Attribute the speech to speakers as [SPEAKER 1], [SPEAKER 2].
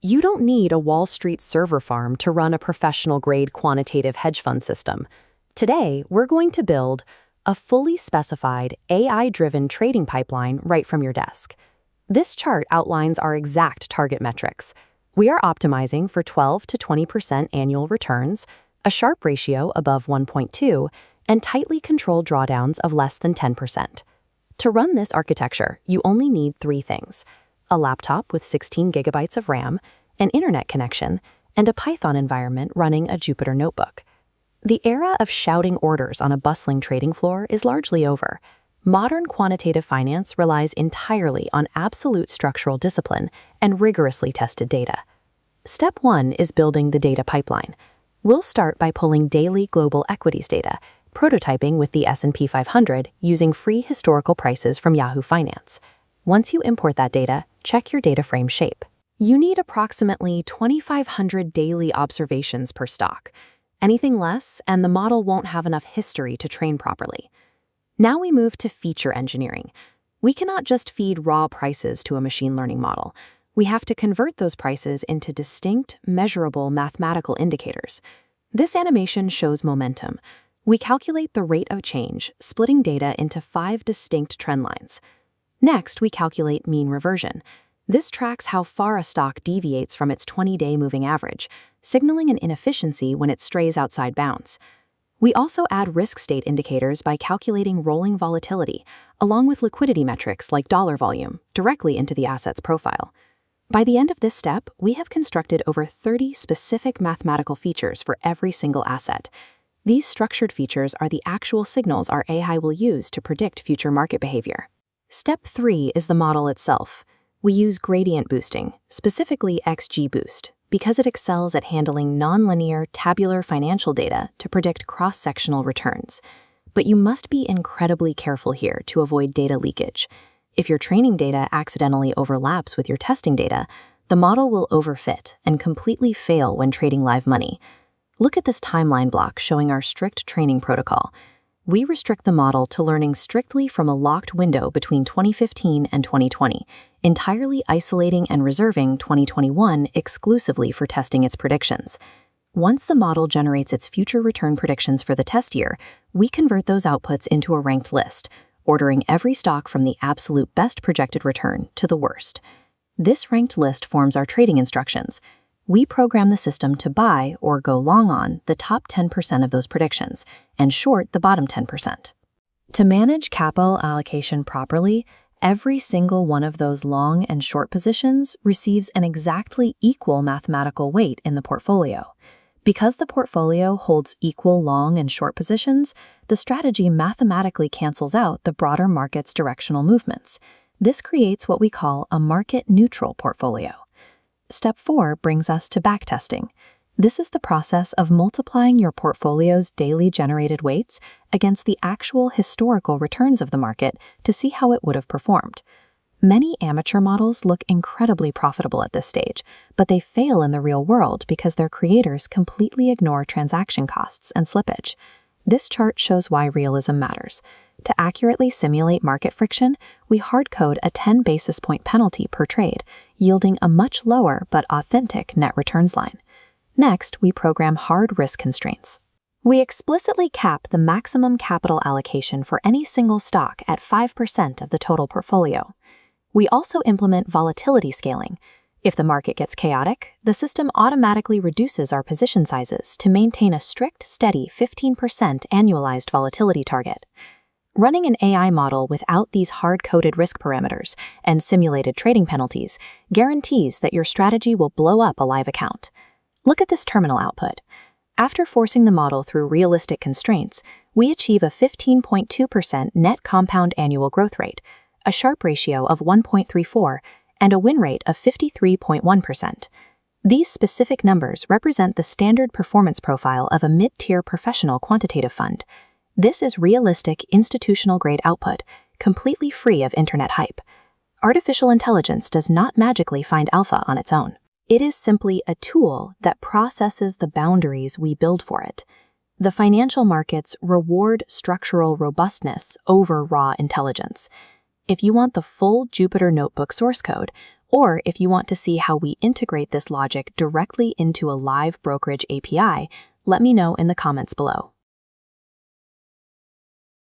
[SPEAKER 1] You don't need a Wall Street server farm to run a professional-grade quantitative hedge fund system. Today, we're going to build a fully specified AI-driven trading pipeline right from your desk. This chart outlines our exact target metrics. We are optimizing for 12 to 20% annual returns, a Sharpe ratio above 1.2, and tightly controlled drawdowns of less than 10%. To run this architecture, you only need three things: a laptop with 16 gigabytes of RAM, an internet connection, and a Python environment running a Jupyter notebook. The era of shouting orders on a bustling trading floor is largely over. Modern quantitative finance relies entirely on absolute structural discipline and rigorously tested data. Step 1 is building the data pipeline. We'll start by pulling daily global equities data, prototyping with the S&P 500 using free historical prices from Yahoo Finance. Once you import that data, check your data frame shape. You need approximately 2,500 daily observations per stock. Anything less, and the model won't have enough history to train properly. Now we move to feature engineering. We cannot just feed raw prices to a machine learning model. We have to convert those prices into distinct, measurable mathematical indicators. This animation shows momentum. We calculate the rate of change, splitting data into 5 distinct trend lines. Next, we calculate mean reversion. This tracks how far a stock deviates from its 20-day moving average, signaling an inefficiency when it strays outside bounds. We also add risk state indicators by calculating rolling volatility, along with liquidity metrics like dollar volume, directly into the asset's profile. By the end of this step, we have constructed over 30 specific mathematical features for every single asset. These structured features are the actual signals our AI will use to predict future market behavior. Step 3 is the model itself. We use gradient boosting, specifically XGBoost, because it excels at handling nonlinear, tabular financial data to predict cross-sectional returns. But you must be incredibly careful here to avoid data leakage. If your training data accidentally overlaps with your testing data, the model will overfit and completely fail when trading live money. Look at this timeline block showing our strict training protocol. We restrict the model to learning strictly from a locked window between 2015 and 2020, entirely isolating and reserving 2021 exclusively for testing its predictions. Once the model generates its future return predictions for the test year, we convert those outputs into a ranked list, ordering every stock from the absolute best projected return to the worst. This ranked list forms our trading instructions. We program the system to buy or go long on the top 10% of those predictions and short the bottom 10%. To manage capital allocation properly, every single one of those long and short positions receives an exactly equal mathematical weight in the portfolio. Because the portfolio holds equal long and short positions, the strategy mathematically cancels out the broader market's directional movements. This creates what we call a market-neutral portfolio. Step 4 brings us to backtesting. This is the process of multiplying your portfolio's daily generated weights against the actual historical returns of the market to see how it would have performed. Many amateur models look incredibly profitable at this stage, but they fail in the real world because their creators completely ignore transaction costs and slippage. This chart shows why realism matters. To accurately simulate market friction, we hard-code a 10 basis point penalty per trade, yielding a much lower but authentic net returns line. Next, we program hard risk constraints. We explicitly cap the maximum capital allocation for any single stock at 5% of the total portfolio. We also implement volatility scaling. If the market gets chaotic, the system automatically reduces our position sizes to maintain a strict, steady 15% annualized volatility target. Running an AI model without these hard-coded risk parameters and simulated trading penalties guarantees that your strategy will blow up a live account. Look at this terminal output. After forcing the model through realistic constraints, we achieve a 15.2% net compound annual growth rate, a Sharpe ratio of 1.34, and a win rate of 53.1%. These specific numbers represent the standard performance profile of a mid-tier professional quantitative fund. This is realistic institutional-grade output, completely free of internet hype. Artificial intelligence does not magically find alpha on its own. It is simply a tool that processes the boundaries we build for it. The financial markets reward structural robustness over raw intelligence. If you want the full Jupyter Notebook source code, Or if you want to see how we integrate this logic directly into a live brokerage API, let me know in the comments below.